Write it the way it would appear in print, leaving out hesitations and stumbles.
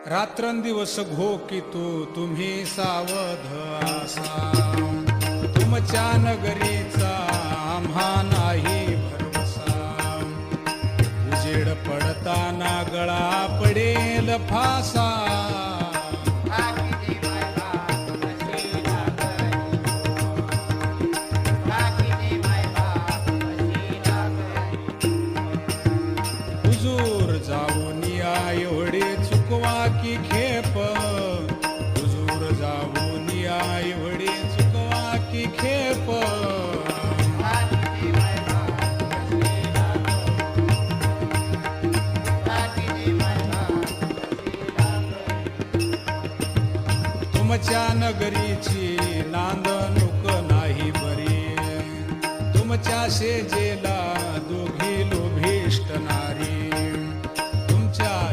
रात्रंदिवस घोकितो तुम्ही सावध आसा, तुमच्या नगरीचा आम्हा नाही भरवसा. उजेड पडताना गळा पडेल फासा, हुजूर जाऊन या एवढे चुकवा की खेप. हुजूर जाऊन या एवढे चुकवा की खेप. तुमच्या नगरीची नांदणूक नाही बरी, तुमच्या शेजेला